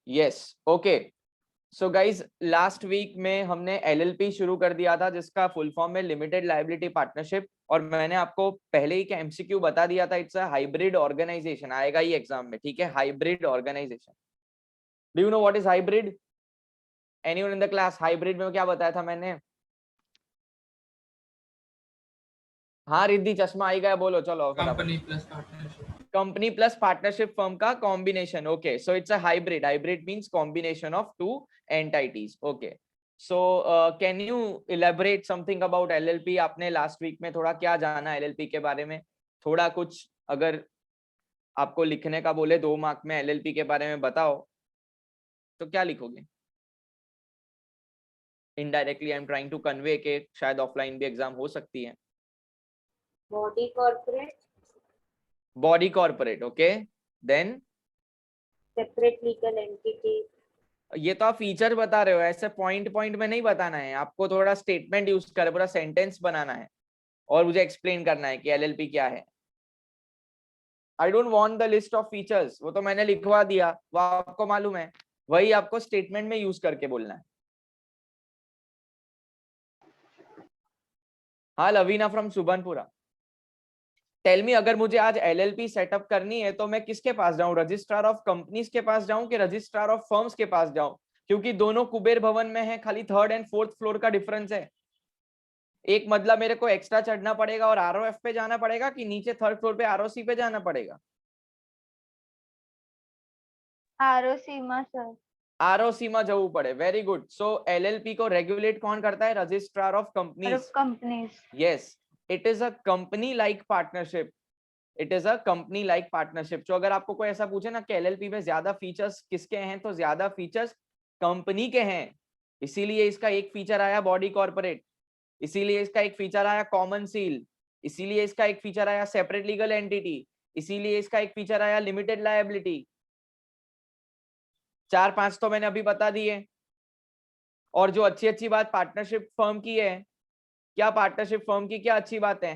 Yes okay. So guys last week में हमने LLP शुरू कर दिया था जिसका फुल फॉर्म है लिमिटेड लायबिलिटी पार्टनरशिप, और मैंने आपको पहले ही क्या एमसीक्यू बता दिया था, इट्स अ हाइब्रिड ऑर्गेनाइजेशन, आएगा ही एग्जाम में, ठीक है। Hybrid organisation, do you know what is hybrid? Anyone in the class? Hybrid में क्या बताया था मैंने? हाँ रिद्धि चश्मा आई गया, बोलो चलो फटाफट। कंपनी प्लस पार्टनरशिप फर्म का combination, okay. So it's a hybrid, hybrid means combination of two entities, okay. So can you elaborate something about LLP? आपने लास्ट वीक में थोड़ा क्या जाना एलएलपी के बारे में? थोड़ा कुछ अगर आपको लिखने का बोले 2 मार्क में एलएलपी के बारे में बताओ, तो क्या लिखोगे? Indirectly I am trying to convey के शायद ऑफलाइन भी एग्जाम हो सकती है। Body corporate, body corporate, okay. Then separate legal entity. ये तो आप फीचर बता रहे हो, ऐसे पॉइंट पॉइंट में नहीं बताना है आपको, थोड़ा स्टेटमेंट यूज कर, पूरा सेंटेंस बनाना है और मुझे एक्सप्लेन करना है कि एलएलपी क्या है। I don't want the list of features, वो तो मैंने लिखवा दिया, वो आपको मालूम है, वही आपको स्टेटमेंट में यूज करके बोलना है। हाँ लवीना फ्रॉम सुबनपुरा, टेल मी, अगर मुझे आज एलएलपी सेटअप करनी है तो मैं किसके पास जाऊं? रजिस्ट्रार ऑफ कंपनीज के पास जाऊं कि रजिस्ट्रार ऑफ फर्म्स के पास जाऊं? क्योंकि दोनों कुबेर भवन में है, खाली 3rd एंड 4th फ्लोर का डिफरेंस है। एक मतलब मेरे को एक्स्ट्रा चढ़ना पड़ेगा और आरओएफ पे जाना पड़ेगा, कि नीचे 3rd फ्लोर पे आरओसी पे जाना पड़ेगा? आरओसी में सर। आरओसी में जવું પડે, वेरी गुड। सो एलएलपी को रेगुलेट कौन करता है? Registrar of companies. Yes, it is a company like partnership, it is a company like partnership. तो अगर आपको कोई ऐसा पूछे ना कि एलएलपी में ज्यादा फीचर्स किसके हैं, तो ज्यादा फीचर्स कंपनी के हैं, इसीलिए इसका एक फीचर आया बॉडी कॉर्पोरेट, इसीलिए इसका एक फीचर आया कॉमन सील, इसीलिए इसका एक फीचर आया सेपरेट लीगल एंटिटी, इसीलिए इसका एक फीचर आया लिमिटेड लायबिलिटी। 4-5 तो मैंने अभी बता दिए। और जो अच्छी अच्छी बात पार्टनरशिप फर्म की है, क्या पार्टनरशिप फर्म की क्या अच्छी बात है?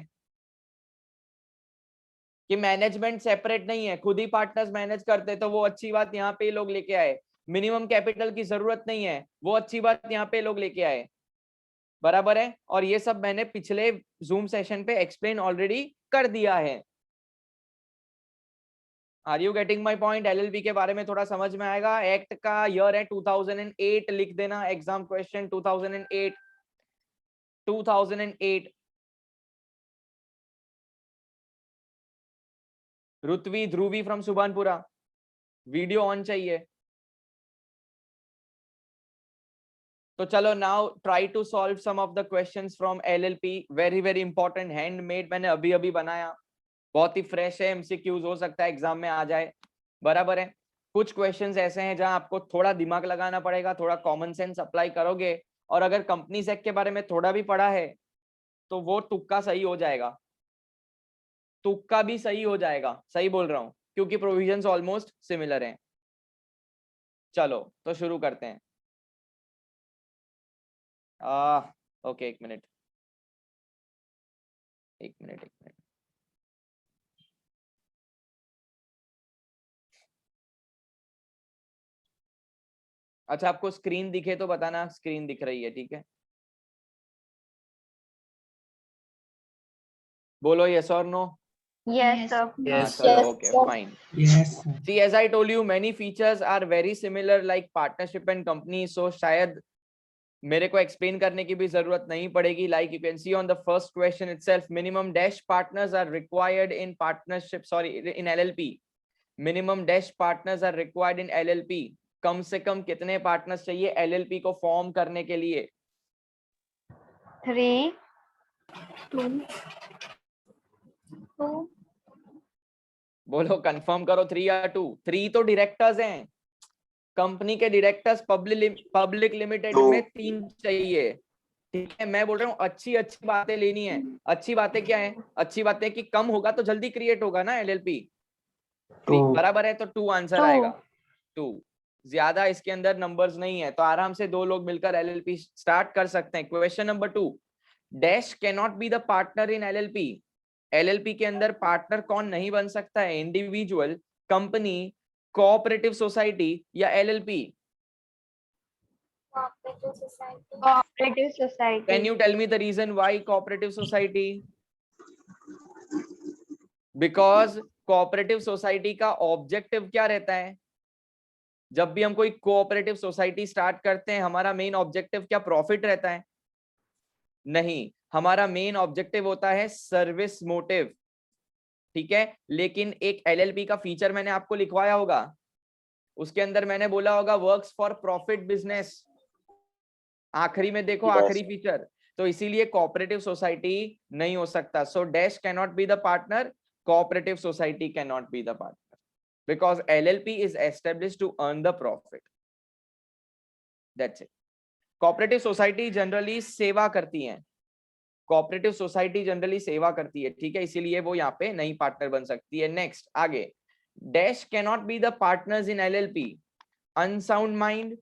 कि मैनेजमेंट सेपरेट नहीं है, खुद ही पार्टनर्स मैनेज करते, तो वो अच्छी बात यहाँ पे लोग लेके आए। मिनिमम कैपिटल की जरूरत नहीं है, वो अच्छी बात यहाँ पे लोग लेके आए, बराबर है। और ये सब मैंने पिछले जूम सेशन पे एक्सप्लेन ऑलरेडी कर दिया है। Are you getting my point? LLP के बारे में थोड़ा समझ में आएगा। एक्ट का ईयर है 2008, लिख देना exam question 2008, 2008। Rutvi Dhruvi from Subhanpura, video on चाहिए। तो चलो now try to solve some of the questions from LLP, very very important, handmade, मैंने अभी अभी बनाया, बहुत ही फ्रेश है, एमसीक्यूज हो सकता है एग्जाम में आ जाए, बराबर है। कुछ क्वेश्चंस ऐसे हैं जहां आपको थोड़ा दिमाग लगाना पड़ेगा, थोड़ा कॉमन सेंस अप्लाई करोगे, और अगर कंपनीज एक्ट के बारे में थोड़ा भी पढ़ा है तो वो तुक्का सही हो जाएगा, तुक्का भी सही हो जाएगा, सही बोल रहा हूं, क्योंकि प्रोविजंस ऑलमोस्ट सिमिलर हैं। चलो तो शुरू करते हैं। ओके, एक मिनट। अच्छा, आपको स्क्रीन दिखे तो बताना स्क्रीन दिख रही है, ठीक है? बोलो यस और नो। Yes sir. चलो okay fine. See, as I told you, many features are very similar like partnership and company, so शायद मेरे को एक्सप्लेन करने की भी जरूरत नहीं पड़ेगी। Like you can see on the first question itself, minimum dash partners are required in partnership, sorry, in LLP. Minimum dash partners are required in LLP. कम से कम कितने पार्टनर्स चाहिए LLP को फॉर्म करने के लिए? 3 2 बोलो कंफर्म करो, 3 या 2? 3 तो डायरेक्टर्स हैं, कंपनी के डायरेक्टर्स पब्लिक लिमिटेड में 3 चाहिए, ठीक है। मैं बोल रहा हूँ अच्छी अच्छी बातें लेनी है। अच्छी बातें क्या है? अच्छी बातें कि कम होगा तो जल्दी क्रिएट होगा ना एलएलपी, बराबर है। तो 2 आंसर आएगा, 2। ज्यादा इसके अंदर नंबर्स नहीं है, तो आराम से 2 लोग मिलकर एलएलपी स्टार्ट कर सकते हैं। Question number 2, dash can not be the partner in LLP. LLP के अंदर पार्टनर कौन नहीं बन सकता है? इंडिविजुअल, कंपनी, कोऑपरेटिव सोसाइटी या LLP? cooperative society, Cooperative society. Can you tell me the reason why cooperative society? Because cooperative society का objective क्या रहता है? जब भी हम कोई कोऑपरेटिव सोसाइटी स्टार्ट करते हैं, हमारा मेन ऑब्जेक्टिव क्या प्रॉफिट रहता है? नहीं, हमारा मेन ऑब्जेक्टिव होता है सर्विस मोटिव, ठीक है। लेकिन एक एलएलपी का फीचर मैंने आपको लिखवाया होगा, उसके अंदर मैंने बोला होगा वर्क्स फॉर प्रॉफिट बिजनेस, आखिरी में देखो आखिरी फीचर। तो इसीलिए कोऑपरेटिव सोसाइटी नहीं हो सकता। So dash can not be the partner, cooperative society can not be the partner, because LLP is established to earn the profit, that's it. Cooperative society generally सेवा करती है, कोऑपरेटिव सोसाइटी जनरली सेवा करती है, ठीक है, इसीलिए वो यहाँ पे नई पार्टनर बन सकती है। नेक्स्ट आगे, dash can not be the partners in LLP, unsound mind,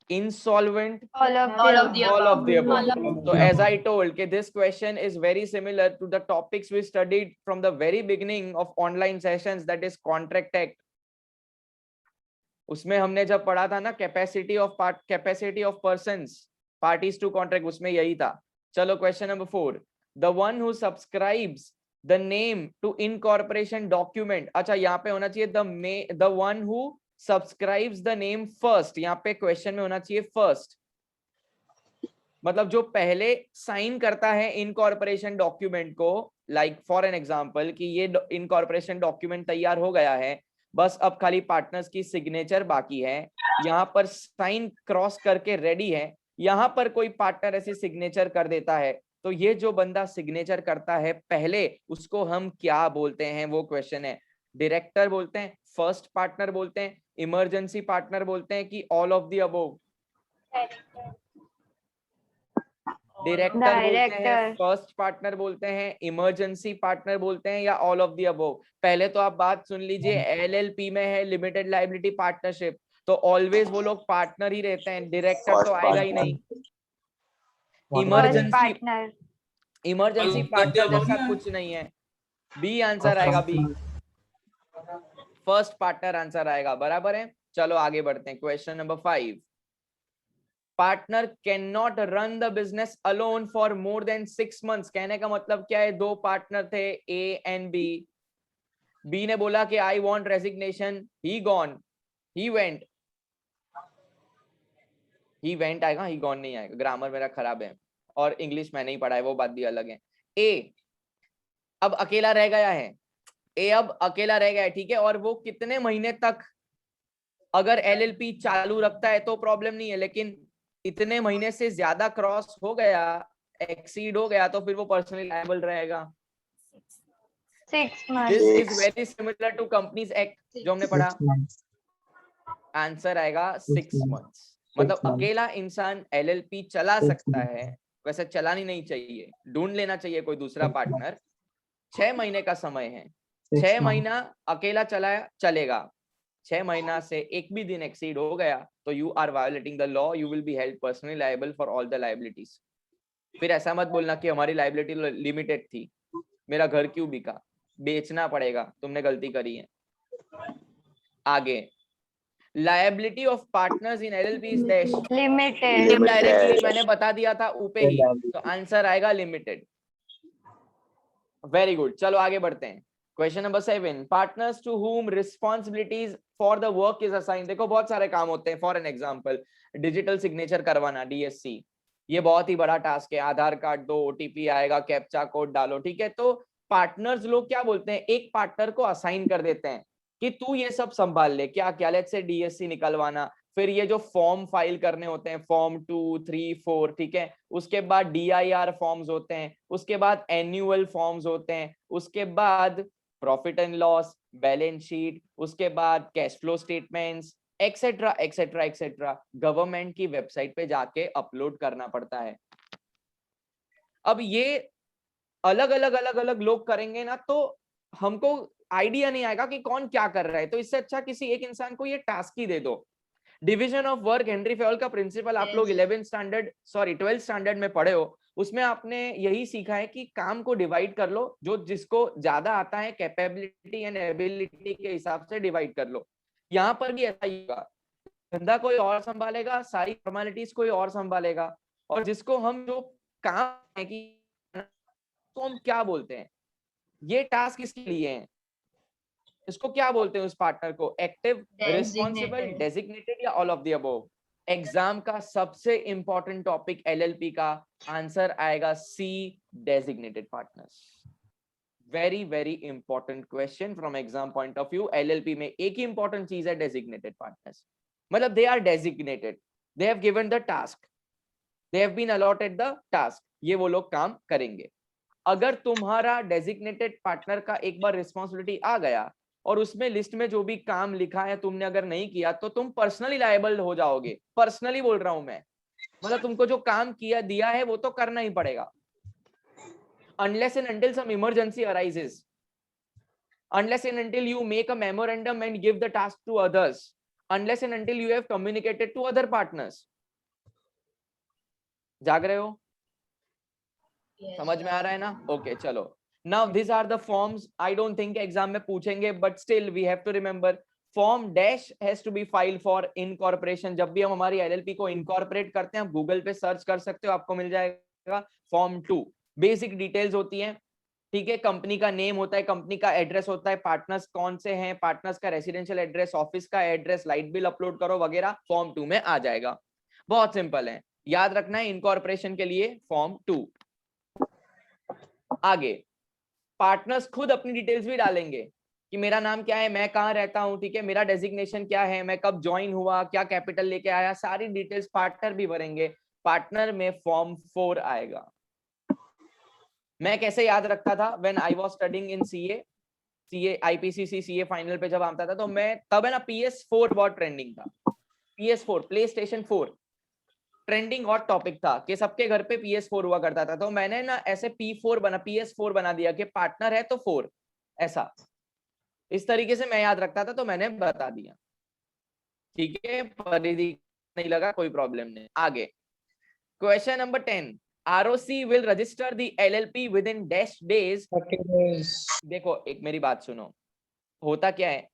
insolvent, All of All the of the above. all of the above. All of So as I told कि this question is very similar to the topics we studied from the very beginning of online sessions, that is Contract Act. उसमें हमने जब पढ़ा था ना capacity of persons parties to contract, उसमें यही था। चलो question number 4, the one who subscribes the name to incorporation document. अच्छा, यहाँ पे होना चाहिए the one who subscribes the name first, यहाँ पे क्वेश्चन में होना चाहिए फर्स्ट, मतलब जो पहले साइन करता है इनकॉर्पोरेशन डॉक्यूमेंट को। लाइक फॉर एन एग्जांपल कि ये इनकॉर्पोरेशन डॉक्यूमेंट तैयार हो गया है, बस अब खाली पार्टनर्स की सिग्नेचर बाकी है, यहाँ पर साइन क्रॉस करके रेडी है, यहाँ पर कोई पार्टनर ऐसे सिग्नेचर कर देता है, तो ये जो बंदा सिग्नेचर करता है पहले, उसको हम क्या बोलते हैं, वो क्वेश्चन है। डायरेक्टर बोलते हैं, फर्स्ट पार्टनर बोलते हैं, इमरजेंसी पार्टनर बोलते हैं कि all of the above? Director बोलते हैं, फर्स्ट पार्टनर बोलते हैं, इमरजेंसी पार्टनर बोलते हैं, या ऑल ऑफ द अबोव? पहले तो आप बात सुन लीजिए, एलएलपी में है लिमिटेड लायबिलिटी पार्टनरशिप, तो ऑलवेज वो लोग पार्टनर ही रहते हैं, डायरेक्टर तो आएगा ही नहीं। इमरजेंसी पार्टनर जैसा कुछ नहीं है, बी आंसर आएगा, बी फर्स्ट पार्टनर आंसर आएगा, बराबर है। चलो आगे बढ़ते हैं, question number 5, partner can not run the business alone for more than 6 months। कहने का मतलब क्या है, दो पार्टनर थे ए एंड बी, बी ने बोला कि I want resignation, he gone, he went आएगा, ही गॉन नहीं आएगा, ग्रामर मेरा खराब है और इंग्लिश मैंने ही पढ़ा है, वो बात भी अलग है। ए अब अकेला रह गया है, ठीक है, और वो कितने महीने तक अगर एलएलपी चालू रखता है तो प्रॉब्लम नहीं है, लेकिन इतने महीने से ज्यादा क्रॉस हो गया, एक्सीड हो गया, तो फिर वो पर्सनली लायबल रहेगा। 6 months. This is very similar to companies act जो हमने पढ़ा, आंसर आएगा 6 months। मतलब अकेला इंसान एलएलपी चला सकता है, वैसे चलानी नहीं चाहिए, ढूंढ लेना चाहिए कोई दूसरा पार्टनर। 6 महीने का समय है, 6 महीना अकेला चलेगा, 6 महीना से एक भी दिन एक्सीड हो गया तो you are violating the law, you will be held personally liable for all the liabilities. फिर ऐसा मत बोलना कि हमारी लायबिलिटी लिमिटेड थी, मेरा घर क्यों बिका, बेचना पड़ेगा, तुमने गलती करी है। आगे, liability of partners in LLP is dash, limited. Indirectly मैंने बता दिया था ऊपर ही, तो आंसर आएगा लिमिटेड। वेरी गुड, चलो आगे बढ़ते हैं। Question number 7, partners to whom responsibilities for the work is assigned. देखो बहुत सारे काम होते हैं, for an example digital signature करवाना, डीएससी, ये बहुत ही बड़ा टास्क है, आधार कार्ड दो, ओटीपी आएगा, कैप्चा कोड डालो, ठीक है। तो पार्टनर्स लोग क्या बोलते हैं, एक पार्टनर को असाइन कर देते हैं कि तू ये सब संभाल ले, क्या क्या, लेट्स से डीएससी निकलवाना, फिर ये जो फॉर्म फाइल करने होते हैं, फॉर्म 2, 3, 4, ठीक है, उसके बाद डीआईआर फॉर्म्स होते हैं, उसके बाद एनुअल फॉर्म्स होते हैं, उसके बाद profit and loss, balance sheet, उसके बाद cash flow statements, etcetera etcetera etcetera, government की वेबसाइट पे जाके अपलोड करना पड़ता है। अब ये अलग अलग लोग करेंगे ना, तो हमको आइडिया नहीं आएगा कि कौन क्या कर रहा है, तो इससे अच्छा किसी एक इंसान को ये टास्क ही दे दो। Division of work, Henry Fayol का प्रिंसिपल आप लोग 12th स्टैंडर्ड में पढ़े हो, उसमें आपने यही सीखा है कि काम को डिवाइड कर लो, जो जिसको ज्यादा आता है कैपेबिलिटी एंड एबिलिटी के हिसाब से डिवाइड कर लो। यहाँ पर भी ऐसा ही होगा, धंधा कोई और संभालेगा, सारी फॉर्मेलिटीज कोई और संभालेगा, और जिसको हम जो काम है कि तो हम क्या बोलते हैं, ये टास्क किसके लिए है, इसको क्या बोलते हैं उस पार्टनर को, एक्टिव, रिस्पॉन्सिबल, डेजिग्नेटेड या all of the above. Exam का सबसे इंपॉर्टेंट टॉपिक एलएलपी का आंसर आएगा C, designated partners. Very very important question from exam point of view. LLP में एक ही इंपॉर्टेंट चीज है, डेजिग्नेटेड पार्टनर्स, मतलब they are designated, they have given the task, they have been allotted the task, ये वो लोग काम करेंगे। अगर तुम्हारा डेजिग्नेटेड पार्टनर का एक बार रिस्पॉन्सिबिलिटी आ गया और उसमें लिस्ट में जो भी काम लिखा है तुमने अगर नहीं किया तो तुम पर्सनली लायबल हो जाओगे। पर्सनली बोल रहा हूं मैं, मतलब तुमको जो काम किया दिया है वो तो करना ही पड़ेगा, unless and until some emergency arises, unless and until you make a memorandum and give the task to others, unless and until you have communicated to other partners। जाग रहे हो? समझ में आ रहा है ना? ओके चलो, now this are the forms. I don't think exam में पूछेंगे, but still we have to remember. Form dash has to be file for incorporation. जब भी हम हमारी एलएलपी को इनकॉर्पोरेट करते हैं, आप गूगल पे सर्च कर सकते हो, आपको मिल जाएगा। फॉर्म 2 बेसिक डिटेल्स होती हैं, ठीक है, कंपनी का नेम होता है, कंपनी का एड्रेस होता है, पार्टनर्स कौन से हैं, पार्टनर्स का रेसिडेंशियल एड्रेस, ऑफिस का एड्रेस, लाइट बिल अपलोड करो वगैरह, फॉर्म 2 में आ जाएगा। बहुत सिंपल है, याद रखना है इनकॉर्पोरेशन के लिए फॉर्म 2। आगे पार्टनर्स खुद अपनी डिटेल्स भी डालेंगे कि मेरा नाम क्या है, मैं कहाँ रहता हूँ, ठीक है, मेरा डेजिग्नेशन क्या है, मैं कब ज्वाइन हुआ, क्या कैपिटल लेके आया, सारी डिटेल्स पार्टनर भी भरेंगे। पार्टनर में फॉर्म 4 आएगा। मैं कैसे याद रखता था, when I was studying in CA IPCC CA final पे जब आता था तो मैं तब है ना PS4 बहुत ट्रेंडिंग था। PS4 play station 4 trending hot topic था कि सबके घर पे PS4 हुआ करता था, तो मैंने ना ऐसे PS4 बना दिया कि पार्टनर है तो 4, ऐसा इस तरीके से मैं याद रखता था, तो मैंने बता दिया, ठीक है, परिधि नहीं लगा, कोई प्रॉब्लम नहीं। आगे question number 10, ROC will register the LLP within dash days। देखो एक मेरी बात सुनो, होता क्या है,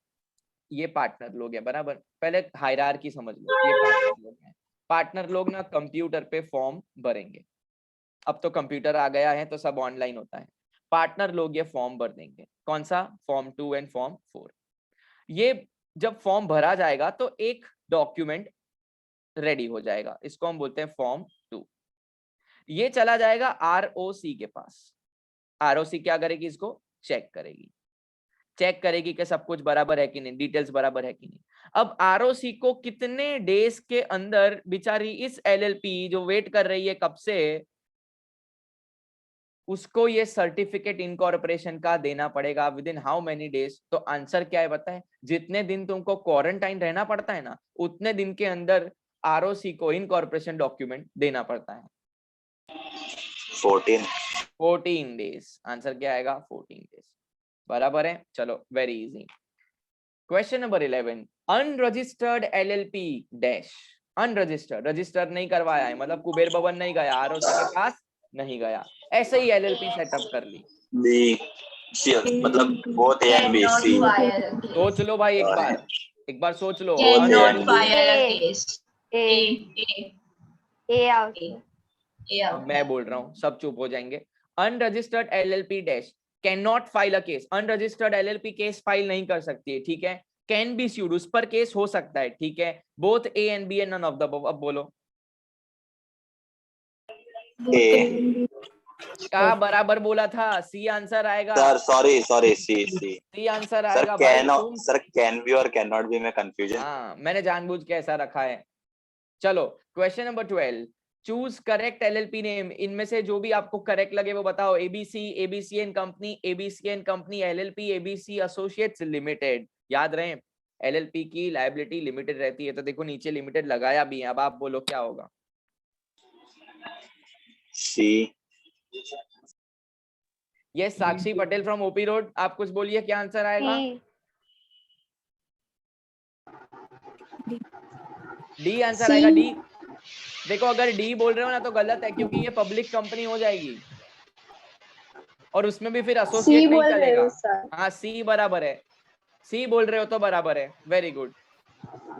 ये पार्टनर लोग हैं बराबर, पहले हायरार्की समझ लो, ये पार्टनर लोग हैं, पार्टनर लोग ना कंप्यूटर पे फॉर्म भरेंगे। अब तो कंप्यूटर आ गया है तो सब ऑनलाइन होता है। पार्टनर लोग ये फॉर्म भर देंगे, कौन सा, फॉर्म 2 एंड फॉर्म 4। ये जब फॉर्म भरा जाएगा तो एक डॉक्यूमेंट रेडी हो जाएगा, इसको हम बोलते हैं फॉर्म 2। ये चला जाएगा ROC के पास। ROC क्या करेगी, इसको चेक करेगी, चेक करेगी कि सब कुछ बराबर है कि नहीं, डिटेल्स बराबर है कि नहीं। अब ROC को कितने डेज के अंदर बेचारी इस LLP जो वेट कर रही है कब से, उसको ये सर्टिफिकेट इनकॉर्पोरेशन का देना पड़ेगा। With in how many days? तो आंसर क्या है पता है, जितने दिन तुमको क्वारंटाइन रहना पड़ता है ना, उतने दिन के अंदर ROC को इनकॉर्पोरेशन डॉक्यूमेंट देना पड़ता है। 14 डेज। आंसर क्या आएगा, 14 डेज, बराबर है। चलो very easy. Question number 11, unregistered LLP dash. Unregistered, register नहीं करवाया है, मतलब कुबेर भवन नहीं गया, ROC के पास नहीं गया, ऐसे ही LLP सेटअप कर ली। मतलब both A and B, C। सोच लो भाई, एक बार सोच लो। अब मैं बोल रहा हूँ, सब चुप हो जाएंगे। Unregistered LLP dash can not file a case. Unregistered LLP case file नहीं कर सकती है, ठीक है। कैन बी स्यूड, उस पर केस हो सकता है, ठीक है। Both A and B and none of the above. अब बोलो का बराबर बोला था, C आंसर आएगा। सर सॉरी C आंसर आएगा भाई। सर कैन बी और कैन नॉट बी में कंफ्यूजन। हाँ, मैंने जानबूझ के ऐसा रखा है। चलो क्वेश्चन नंबर 12, चूज करेक्ट LLP नेम। इनमें से जो भी आपको करेक्ट लगे वो बताओ। ABC and company, LLP, ABC associates limited. याद रहे LLP की लायबिलिटी लिमिटेड रहती है, तो देखो नीचे लिमिटेड लगाया भी है। अब आप बोलो क्या होगा। सी। ये साक्षी पटेल फ्रॉम OP रोड, आप कुछ बोलिए, क्या आंसर आएगा। डी आंसर आएगा, डी। देखो अगर डी बोल रहे हो ना तो गलत है, क्योंकि ये पब्लिक कंपनी हो जाएगी और उसमें भी फिर एसोसिएट नहीं चलेगा। हाँ, सी बराबर है, सी बोल रहे हो तो बराबर है। Very good.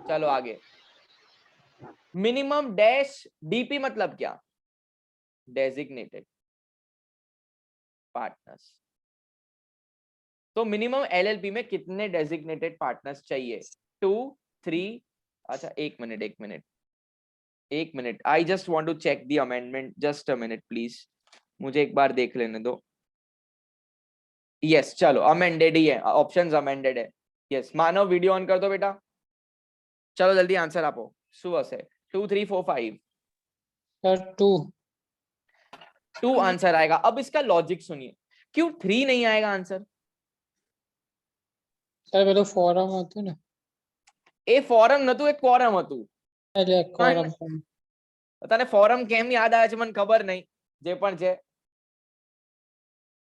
चलो आगे, मिनिमम डैश डीपी मतलब क्या? Designated partners. तो मिनिमम एलएलपी में कितने डेजिग्नेटेड पार्टनर्स चाहिए? 2, 3, अच्छा एक minute, I just want to check the amendment, just a minute please, मुझे एक बार देख लेने दो। यस चलो अमेंडेड ही है, ऑप्शंस अमेंडेड है। यस मानव वीडियो ऑन कर दो बेटा, चलो जल्दी आंसर आपो, सुबह से 2, 3, 4, 5। सर 2 आंसर आएगा। अब इसका लॉजिक सुनिए, क्यों 3 नहीं आएगा आंसर? સર પેલું ફોરમ હતું ને એ ફોરમ નતું, એક ક્વોરમ હતું। એટલે quorum તને ફોરમ કેમ યાદ આવે છે મને ખબર નહીં, જે પણ છે।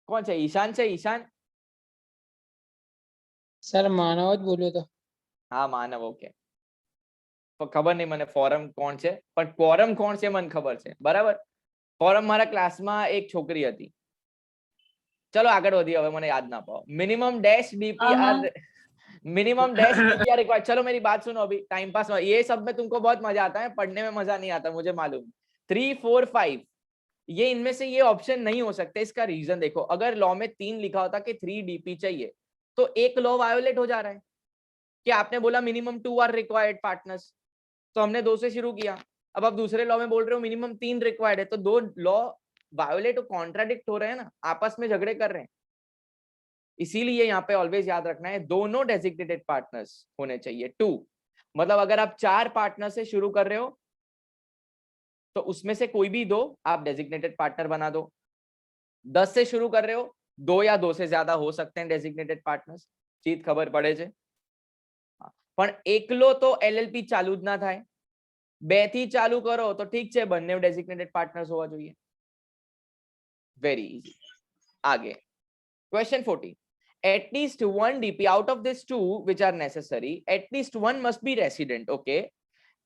કોણ છે? ઈશાન છે? ઈશાન? સર માનવ જ બોલ્યો તો હા માનવ, ઓકે। તો ખબર નહીં મને ફોરમ કોણ છે, પણ ક્વોરમ કોણ છે મને ખબર છે, બરાબર। ફોરમ મારા ક્લાસમાં એક છોકરી હતી। ચલો આગળ વધીએ, હવે મને યાદ ના પાઓ। Minimum dash DPR, minimum dash DPR required. चलो मेरी बात सुनो, अभी टाइम पास ये सब में तुमको बहुत मजा आता है, पढ़ने में मजा नहीं आता, मुझे मालूम। 3, 4, 5 ये इनमें से ये ऑप्शन नहीं हो सकते। इसका रीजन देखो, अगर लॉ में 3 लिखा होता कि 3 डीपी चाहिए, तो एक लॉ वायोलेट हो जा रहा है कि आपने बोला मिनिमम 2 आर रिक्वायर्ड पार्टनर्स, तो हमने 2 से शुरू किया। अब आप दूसरे लॉ में बोल रहे हो मिनिमम 3 रिक्वायर्ड है, तो 2 लॉ वायोलेट और कॉन्ट्राडिक्ट हो रहे हैं ना, आपस में झगड़े कर रहे हैं। इसीलिए यहाँ पे ऑलवेज याद रखना है दोनों डेजिग्नेटेड पार्टनर्स होने चाहिए। 2 मतलब अगर आप 4 पार्टनर से शुरू कर रहे हो तो उसमें से कोई भी 2 आप डेजिग्नेटेड पार्टनर बना दो। 10 से शुरू कर रहे हो, 2 या 2 से ज्यादा हो सकते हैं डेजिग्नेटेड पार्टनर्स, चीज खबर पड़े છે। પણ એકલો તો એલએલપી ચાલુ જ ના થાય, 2 થી ચાલુ કરો તો ઠીક છે, બંને ડેઝિગ્નેટેડ પાર્ટનર્સ હોવા જોઈએ। Very easy. આગે question 14, at least one DP out of these 2 which are necessary, at least one must be resident, okay।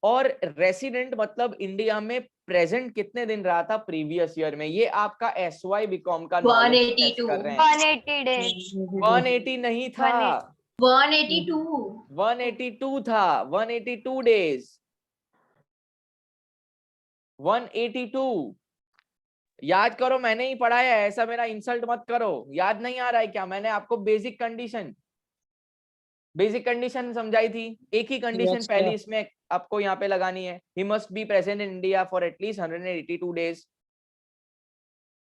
और रेसिडेंट मतलब इंडिया में प्रेजेंट कितने दिन रहा था प्रीवियस ईयर में, ये आपका एसवाई बीकॉम का नॉलेज टेस्ट कर रहे हैं। 180 days 180 नहीं था, 182 182 था, 182 डेज, 182। याद करो, मैंने ही पढ़ाया है, ऐसा मेरा इंसल्ट मत करो। याद नहीं आ रहा है क्या? मैंने आपको बेसिक कंडीशन समझाई थी। एक ही कंडीशन पहली इसमें आपको यहाँ पे लगानी है, he must be present in India for at least 182 days,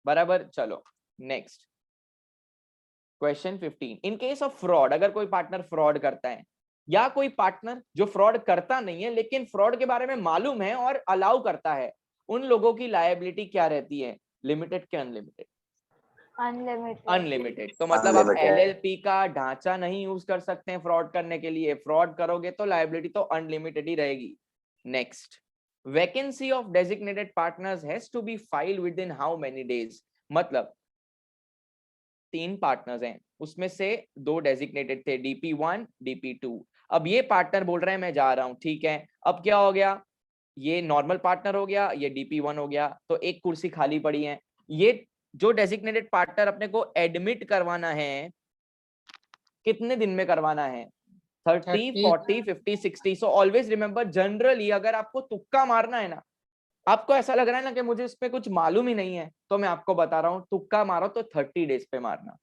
बराबर। चलो next question 15, in case of fraud, अगर कोई पार्टनर फ्रॉड करता है या कोई पार्टनर जो फ्रॉड करता नहीं है लेकिन फ्रॉड के बारे में मालूम है और अलाउ करता है, उन लोगों की लायबिलिटी क्या रहती है? लिमिटेड के अनलिमिटेड? अनलिमिटेड। तो मतलब आप एलएलपी का ढांचा नहीं यूज कर सकते हैं फ्रॉड करने के लिए, फ्रॉड करोगे तो लायबिलिटी तो अनलिमिटेड ही रहेगी। Next, vacancy of designated partners has to be filed within how many days, मतलब 3 पार्टनर्स हैं, उसमें से 2 डेजिग्नेटेड थे, DP1 DP2। अब ये पार्टनर बोल रहे हैं मैं जा रहा हूं, ठीक है। अब क्या हो गया, ये नॉर्मल पार्टनर हो गया, ये DP1 हो गया, तो एक कुर्सी खाली पड़ी है। ये जो डेजिग्नेटेड पार्टनर अपने को एडमिट करवाना है, कितने दिन में करवाना है? 30, 40, 50, 60। सो ऑलवेज रिमेंबर, जनरली अगर आपको तुक्का मारना है ना, आपको ऐसा लग रहा है ना कि मुझे इस पे कुछ मालूम ही नहीं है, तो मैं आपको बता रहा हूं, तुक्का मारो तो 30 डेज पे मारना,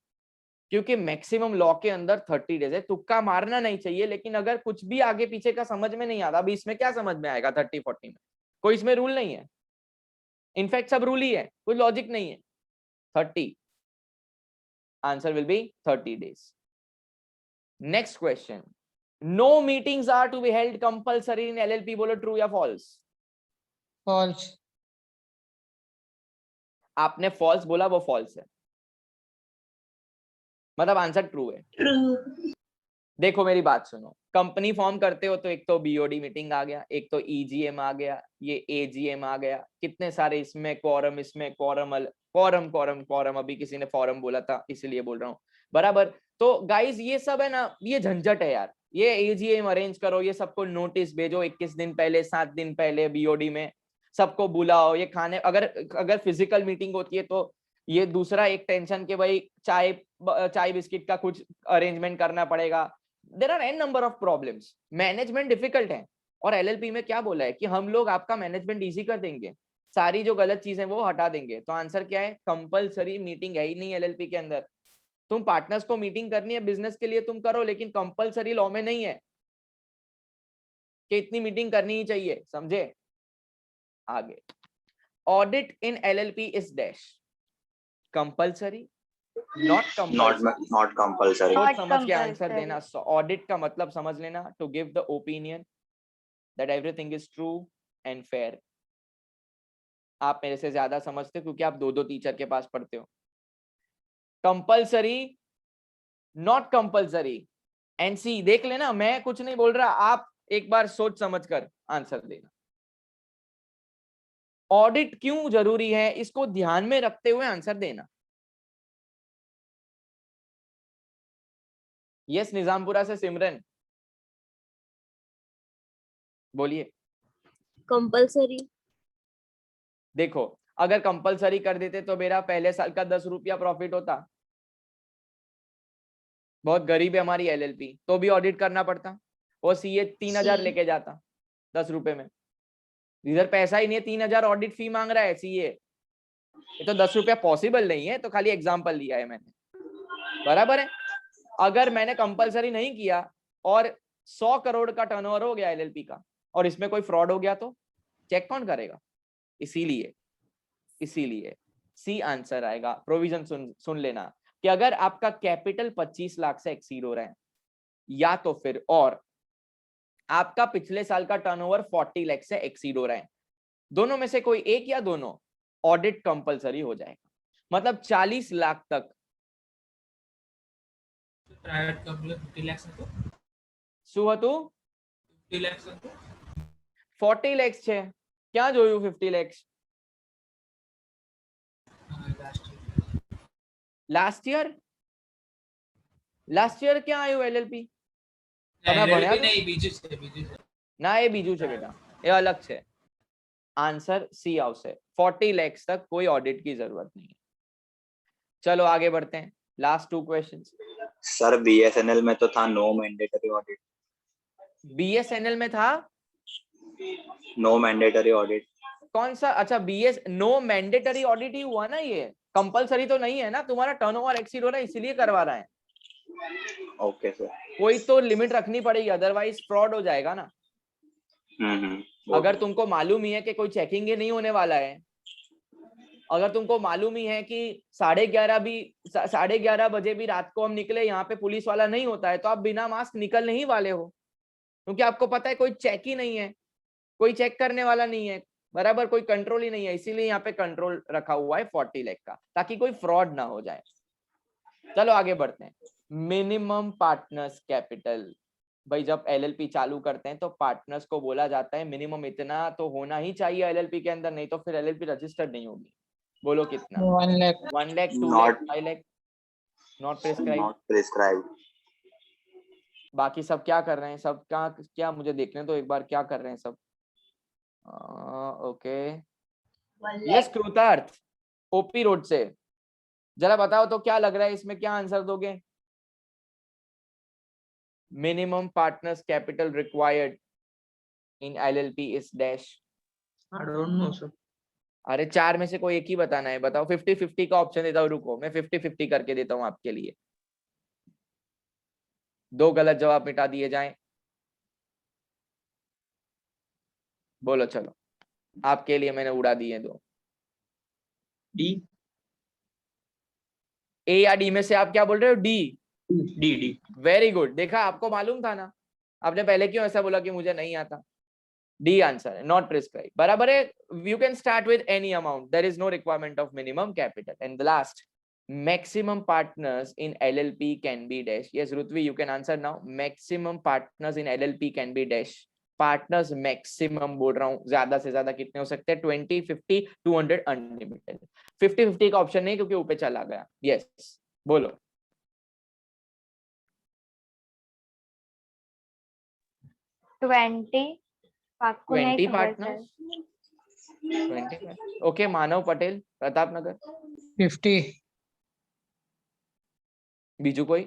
क्योंकि मैक्सिमम लॉ के अंदर 30 डेज है। तुक्का मारना नहीं चाहिए, लेकिन अगर कुछ भी आगे पीछे का समझ में नहीं आता, अभी इसमें क्या समझ में आएगा 30, 40 में? कोई इसमें रूल नहीं है, इनफैक्ट सब रूल ही है, कोई लॉजिक नहीं है। 30, answer will be 30 days. Next question, no meetings are to be held compulsory in LLP, बोलो ट्रू या फॉल्स? false आपने फॉल्स बोला, वो फॉल्स है, मतलब आंसर ट्रू है। ट्रू। देखो मेरी बात सुनो, कंपनी फॉर्म करते हो तो एक तो बीओडी मीटिंग आ गया, एक तो ईजीएम आ गया, ये एजीएम आ गया, कितने सारे इसमें क्वारम, इसमें क्वारम क्वारम, अभी किसी ने फॉरम बोला था इसलिए बोल रहा हूँ, बराबर। तो गाइस ये सब है ना, ये झंझट है यार, ये एजीएम अरेंज करो, ये सबको नोटिस भेजो 21 दिन पहले, 7 दिन पहले बीओडी में सबको बुलाओ, ये खाने, अगर फिजिकल मीटिंग होती है तो ये दूसरा एक टेंशन के भाई चाय बिस्किट का कुछ अरेंजमेंट करना पड़ेगा, there are an number of problems, management difficult है। और एलएलपी में क्या बोला है कि हम लोग आपका मैनेजमेंट इजी कर देंगे, सारी जो गलत चीजें वो हटा देंगे। तो आंसर क्या है? कंपलसरी मीटिंग है ही नहीं एलएलपी के अंदर। तुम पार्टनर्स को मीटिंग करनी है बिजनेस के लिए तुम करो, लेकिन कंपलसरी लॉ में नहीं है कि इतनी मीटिंग करनी ही चाहिए, समझे? आगे, audit in LLP is dash, compulsory, not compulsory, not compulsory. सोच Not समझ के आंसर compulsory. देना। ऑडिट का मतलब समझ लेना, to give the opinion that everything is true and fair. आप मेरे से ज्यादा समझते हो क्योंकि आप दो दो टीचर के पास पढ़ते हो। कंपलसरी, नॉट कंपलसरी, एनसी देख लेना, मैं कुछ नहीं बोल रहा, आप एक बार सोच समझ कर आंसर देना। ऑडिट क्यों जरूरी है इसको ध्यान में रखते हुए आंसर देना। यस, निजामपुरा से सिमरन बोलिए। कंपलसरी। देखो, अगर कंपलसरी कर देते तो मेरा पहले साल का 10 रुपया प्रॉफिट होता। बहुत गरीब है हमारी एलएलपी, तो भी ऑडिट करना पड़ता। वो सीए 3000 सी। लेके जाता 10 रुपए में। इधर पैसा ही नहीं है, 3000 ऑडिट फी मांग रहा है सीए। ये तो 10 रुपया पॉसिबल नहीं है, तो खाली एग्जाम्पल लिया है मैंने, बराबर है। अगर मैंने कंपलसरी नहीं किया और 100 करोड़ का टर्नओवर हो गया एलएलपी का, और इसमें कोई फ्रॉड हो गया तो चेक कौन करेगा? इसीलिए सी आंसर आएगा। प्रोविजन सुन लेना कि अगर आपका कैपिटल 25 लाख से एक्सीड हो रहा है, या तो फिर और आपका पिछले साल का टर्नओवर 40 लाख से एक्सीड हो रहा है, दोनों में से कोई एक या दोनों, ऑडिट कंपलसरी हो जाएगा। मतलब 40 लाख तक प्राइवेट कंपनी 50 लाख હતું શું હતું? 50 લાખ હતું 40 lakhs છે, ક્યાં જોયું 50 lakhs? લાસ્ટ લાસ્ટ યર ક્યાં આવ્યું એલએલપી? તમે ભણ્યા એલએલબી છો? નહીં બીજું છે ના, એ બીજું છે બેટા, એ અલગ છે। आंसर सी આવશે। 40 lakhs तक कोई ऑडिट की जरूरत नहीं है। चलो आगे बढ़ते हैं, लास्ट 2 क्वेश्चंस। सर बीएसएनएल में तो था नो मैंडेटरी ऑडिट। बीएसएनएल में था नो मैंडेटरी ऑडिट। कौन सा? अच्छा, बीएस नो मैंडेटरी ऑडिट ही हुआ ना, ये कंपलसरी तो नहीं है ना। तुम्हारा टर्नओवर एक्सीड हो रहा है इसीलिए करवा रहा है। Okay sir. कोई तो लिमिट रखनी पड़ेगी, अदरवाइज फ्रॉड हो जाएगा ना। अगर तुमको मालूम ही है कि कोई चेकिंग ही नहीं होने वाला है, अगर तुमको मालूम ही है कि 11:30 बजे भी रात को हम निकले, यहाँ पे पुलिस वाला नहीं होता है, तो आप बिना मास्क निकलने ही वाले हो, क्योंकि आपको पता है कोई चेक ही नहीं है, कोई चेक करने वाला नहीं है, बराबर, कोई कंट्रोल ही नहीं है। इसीलिए यहाँ पे कंट्रोल रखा हुआ है 40 लाख का, ताकि कोई फ्रॉड ना हो जाए। चलो आगे बढ़ते हैं। मिनिमम पार्टनर्स कैपिटल, भाई जब एलएलपी चालू करते हैं तो पार्टनर्स को बोला जाता है मिनिमम इतना तो होना ही चाहिए एलएलपी के अंदर, नहीं तो फिर एलएलपी रजिस्टर्ड नहीं होगी। बोलो कितना? 1 lakh 1 lakh, 2 Not- lakh, 5 lakh? Not prescribe. Not prescribe. बाकी सब क्या कर रहे हैं? सब क्या मुझे देखने तो एक बार, क्या कर रहे हैं सब? ओके, यस कृतार्थ ओपी रोड से, जरा बताओ तो क्या लग रहा है इसमें, क्या आंसर दोगे? Minimum partners capital required in LLP is dash. I don't know sir अरे 4 में से कोई एक ही बताना है, बताओ। 50-50 का ऑप्शन देता हूँ, रुको मैं 50-50 करके देता हूँ आपके लिए। 2 गलत जवाब मिटा दिए जाएं। बोलो चलो, आपके लिए मैंने उड़ा दिए 2। डी ए या डी में से आप क्या बोल रहे हो? D. D D very good, देखा आपको मालूम था ना, आपने पहले क्यों ऐसा बोला कि मुझे नहीं आता? डी आंसर है, नॉट प्रिस्क्राइब, बराबर है। You can start with any amount, there is no requirement of minimum capital. And the last, maximum partners in LLP can be dash. Yes Rutvi, you can answer now. Maximum partners in LLP can be dash. Partners maximum बोल रहा हूँ, ज्यादा से ज्यादा कितने हो सकते हैं? 20, 50, 200 अनलिमिटेड। 50-50 का ऑप्शन नहीं क्योंकि ऊपर चला गया। यस बोलो। 20 आपको नहीं 20 खबर पार्टनर्स, 20। ओके, मानव पटेल प्रताप नगर। 50 बीजू कोई?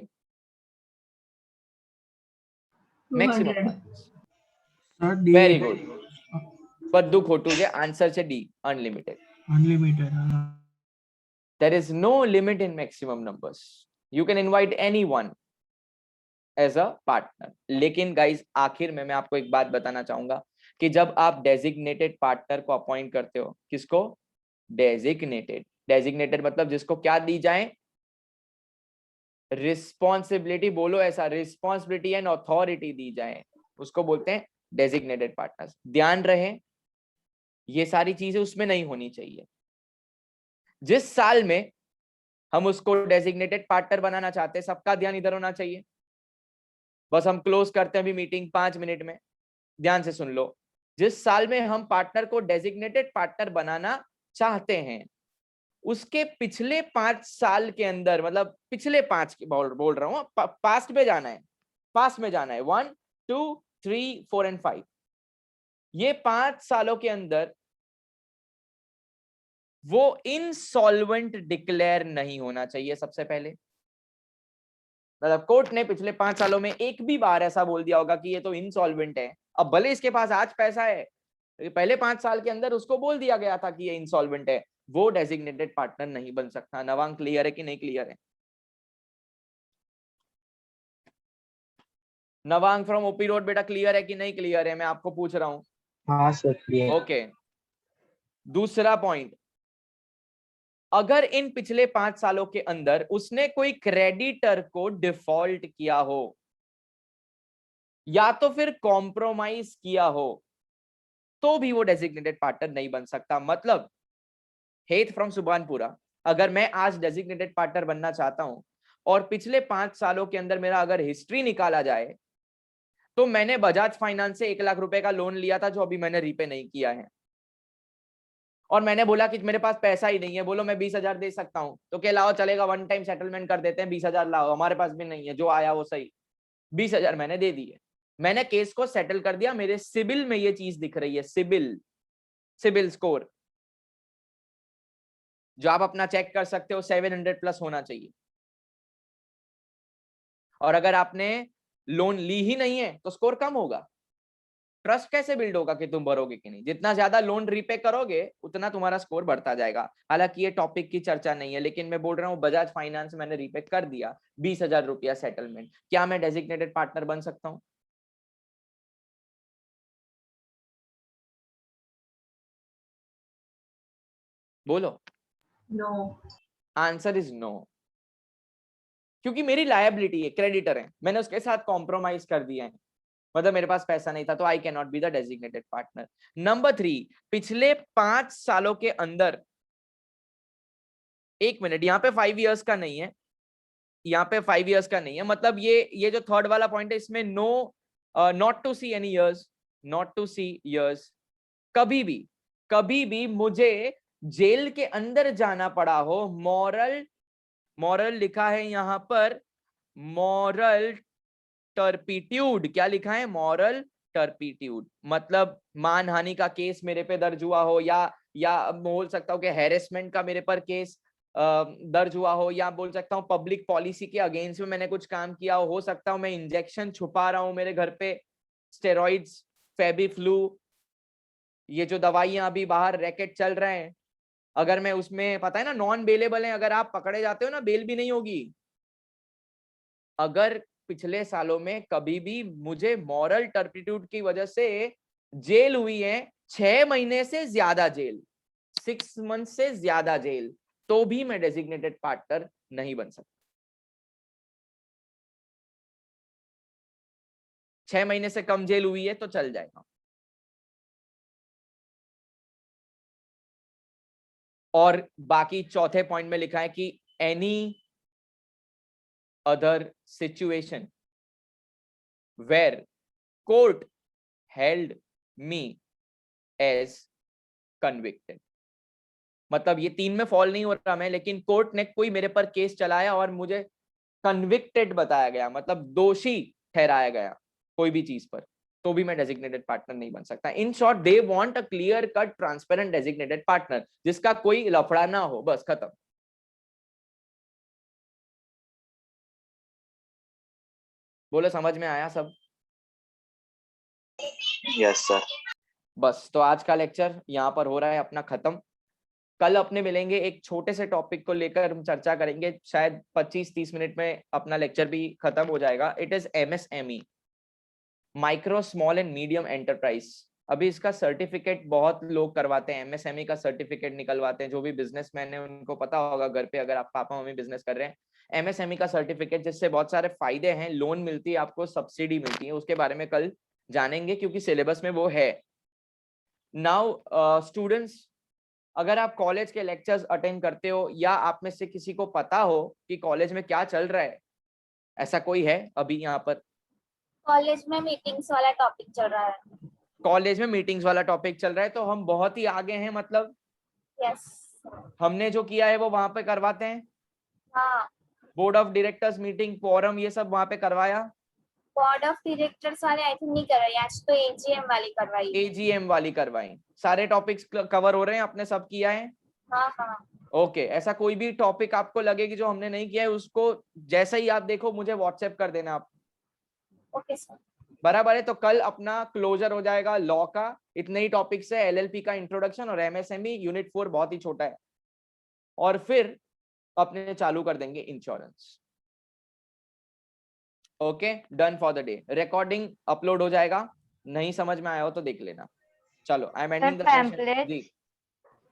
Maximum Sir, D. Very good, બધું ખોટું છે. આન્સર છે D, unlimited. Unlimited. There is no limit in maximum numbers. You can invite anyone as a partner. लेकिन गाइस आखिर में मैं आपको एक बात बताना चाहूंगा कि जब आप डेजिग्नेटेड पार्टनर को अपॉइंट करते हो, किसको? डेजिग्नेटेड. डेजिग्नेटेड मतलब जिसको क्या दी जाए? रिस्पॉन्सिबिलिटी. बोलो ऐसा, रिस्पॉन्सिबिलिटी एंड अथॉरिटी दी जाए, उसको बोलते हैं डेजिग्नेटेड पार्टनर्स. ध्यान रहे ये सारी चीजें उसमें नहीं होनी चाहिए. जिस साल में हम उसको डेजिग्नेटेड पार्टनर बनाना चाहते हैं, सबका ध्यान इधर होना चाहिए. बस हम क्लोज करते हैं अभी मीटिंग 5 मिनट में. ध्यान से सुन लो. जिस साल में हम पार्टनर को डेजिग्नेटेड पार्टनर बनाना चाहते हैं, उसके पिछले 5 साल के अंदर, मतलब पिछले 5 बोल रहा हूं, पास्ट में जाना है. पास्ट में जाना है 1 2 3 4 एंड 5. ये 5 सालों के अंदर वो इंसॉल्वेंट डिक्लेयर नहीं होना चाहिए सबसे पहले. मतलब कोर्ट ने पिछले 5 सालों में एक भी बार ऐसा बोल दिया होगा कि ये तो इंसॉल्वेंट है. अब भले इसके पास आज पैसा है, पहले 5 साल के अंदर उसको बोल दिया गया था कि ये इंसॉल्वेंट है, वो डेजिग्नेटेड पार्टनर नहीं बन सकता. नवांग क्लियर है कि नहीं क्लियर है? नवांग फ्रॉम ओपी रोड, बेटा क्लियर है कि नहीं क्लियर है? मैं आपको पूछ रहा हूं. हाँ सर क्लियर. ओके. दूसरा पॉइंट, अगर इन पिछले 5 सालों के अंदर उसने कोई क्रेडिटर को डिफॉल्ट किया हो या तो फिर कॉम्प्रोमाइज किया हो, तो भी वो डेजिग्नेटेड पार्टनर नहीं बन सकता. मतलब हेत फ्रॉम सुभानपुरा, अगर मैं आज डेजिग्नेटेड पार्टनर बनना चाहता हूं और पिछले 5 सालों के अंदर मेरा अगर हिस्ट्री निकाला जाए, तो मैंने बजाज फाइनेंस से 1 लाख रुपए का लोन लिया था जो अभी मैंने रीपे नहीं किया है, और मैंने बोला कि मेरे पास पैसा ही नहीं है, बोलो मैं 20,000 दे सकता हूं, तो क्या लाओ चलेगा, वन टाइम सेटलमेंट कर देते हैं, 20,000 लाओ, हमारे पास भी नहीं है, जो आया वो सही. 20,000 मैंने दे दिए, मैंने केस को सेटल कर दिया. मेरे सिबिल में ये चीज दिख रही है, सिबिल स्कोर, जो आप अपना चेक कर सकते हो, 700 प्लस होना चाहिए. और अगर आपने लोन ली ही नहीं है तो स्कोर कम होगा. ट्रस्ट कैसे बिल्ड होगा कि तुम भरोगे कि नहीं? जितना ज्यादा लोन रीपे करोगे उतना तुम्हारा स्कोर बढ़ता जाएगा. हालांकि ये टॉपिक की चर्चा नहीं है, लेकिन मैं बोल रहा हूँ बजाज फाइनेंस मैंने रीपे कर दिया, 20,000 रुपया सेटलमेंट, क्या मैं डेजिग्नेटेड पार्टनर बन सकता हूँ? बोलो. नो. Answer is no. क्योंकि मेरी लायबिलिटी है, क्रेडिटर है, मैंने उसके साथ कॉम्प्रोमाइज कर दिया है, मतलब मेरे पास पैसा नहीं था, तो I can not be the designated partner. Number 3, पिछले 5 सालों के अंदर, 1 मिनट, यहाँ पे 5 इयर्स का नहीं है, यहाँ पे 5 इयर्स का नहीं है, मतलब ये जो थर्ड वाला पॉइंट है, इसमें no, not to see any years, not to see years. कभी भी मुझे जेल के अंदर जाना पड़ा हो, मॉरल लिखा है यहाँ पर, मॉरल टर्पिट्यूड. क्या लिखा है? Moral turpitude. मतलब मानहानि का केस मेरे पे दर्ज हुआ हो, या बोल सकता हूँ कि हैरेसमेंट का मेरे पर केस दर्ज हुआ हो, या बोल सकता हूँ पब्लिक पॉलिसी के अगेंस्ट में मैंने कुछ काम किया हो सकता हूँ मैं इंजेक्शन छुपा रहा हूँ मेरे घर पे, स्टेरॉइड्स, फेबिफ्लू, ये जो दवाइयां अभी बाहर रैकेट चल रहे हैं, अगर मैं उसमें, पता है ना नॉन बेलेबल है, अगर आप पकड़े जाते हो ना बेल भी नहीं होगी. अगर पिछले सालों में कभी भी मुझे मॉरल टर्पिट्यूड की वजह से जेल हुई है, 6 महीने से ज्यादा जेल, 6 मंथ से ज्यादा जेल, तो भी मैं डेजिग्नेटेड पार्टनर नहीं बन सकता. 6 महीने से कम जेल हुई है तो चल जाएगा. और बाकी चौथे पॉइंट में लिखा है कि any other situation where court held me as convicted. मतलब ये 3 में फॉल नहीं हो रहा मैं, लेकिन कोर्ट ने कोई मेरे पर केस चलाया और मुझे कन्विक्टेड बताया गया, मतलब दोषी ठहराया गया कोई भी चीज पर, तो भी मैं डेजिग्नेटेड पार्टनर नहीं बन सकता. In short they want a clear cut transparent designated partner, जिसका कोई लफड़ा ना हो, बस खत्म. बोलो समझ में आया सब? Yes sir. बस तो आज का लेक्चर यहाँ पर हो रहा है अपना खत्म। कल अपने मिलेंगे, एक छोटे से टॉपिक को लेकर हम चर्चा करेंगे, शायद 25-30 मिनट में अपना लेक्चर भी खत्म हो जाएगा। It is MSME, micro small and medium enterprise. अभी इसका सर्टिफिकेट बहुत लोग करवाते हैं, MSME का सर्टिफिकेट निकलवाते हैं। जो भी बिजनेसमैन है उनको पता होगा, घर पे अगर आप पापा मम्मी बिजनेस कर रहे हैं, MSME का सर्टिफिकेट, जिससे बहुत सारे फायदे हैं, लोन मिलती है आपको, सब्सिडी मिलती है, उसके बारे में कल जानेंगे क्योंकि सिलेबस में वो है। नाउ स्टूडेंट्स, अगर आप कॉलेज के लेक्चर्स अटेंड करते हो या आप में से किसी को पता हो कि कॉलेज में क्या चल रहा है, ऐसा कोई है अभी यहाँ पर? कॉलेज में मीटिंग्स वाला टॉपिक चल रहा है। कॉलेज में मीटिंग्स वाला टॉपिक चल रहा है, तो हम बहुत ही आगे हैं। मतलब यस। हमने जो किया है वो वहां पे करवाते हैं। हाँ, board of directors meeting, forum, ये सब वहां पे करवाया। बोर्ड ऑफ डायरेक्टर्स वाले आई थिंक नहीं कर रही, आज तो AGM वाली करवाई। AGM वाली करवाई। सारे टॉपिक्स कवर हो रहे हैं, आपने सब किया है? हाँ हाँ। ओके, ऐसा कोई भी टॉपिक आपको लगे कि जो हमने नहीं किया है, उसको जैसे ही आप देखो मुझे व्हाट्सएप कर देना आप। Okay sir. बराबर है? तो कल अपना क्लोजर हो जाएगा लॉ का। इतने ही टॉपिक्स है, LLP का इंट्रोडक्शन और MSME यूनिट 4 बहुत ही छोटा है, और फिर अपने चालू कर देंगे insurance. Okay, done for the day. Recording upload हो जाएगा, नहीं समझ में आया हो तो देख लेना। चलो, I am ending the session. जी,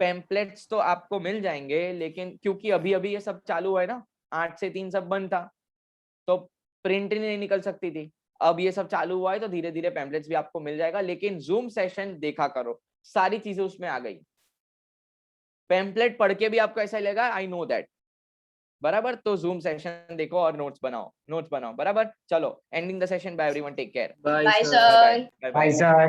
पैम्पलेट्स तो आपको मिल जाएंगे, लेकिन क्योंकि अभी अभी ये सब चालू है ना, 8 से 3 सब बंद था, तो प्रिंट नहीं निकल सकती थी। अब ये सब चालू हुआ है तो धीरे धीरे पैम्पलेट्स भी आपको मिल जाएगा, लेकिन जूम सेशन देखा करो, सारी चीजें उसमें आ गई। पैम्पलेट पढ़ के भी आपको ऐसा लगेगा आई नो दैट, बराबर? तो जूम सेशन देखो और नोट्स बनाओ, बराबर? चलो, ending the session, bye everyone, take care. Bye Bye, sir. sir. Bye bye.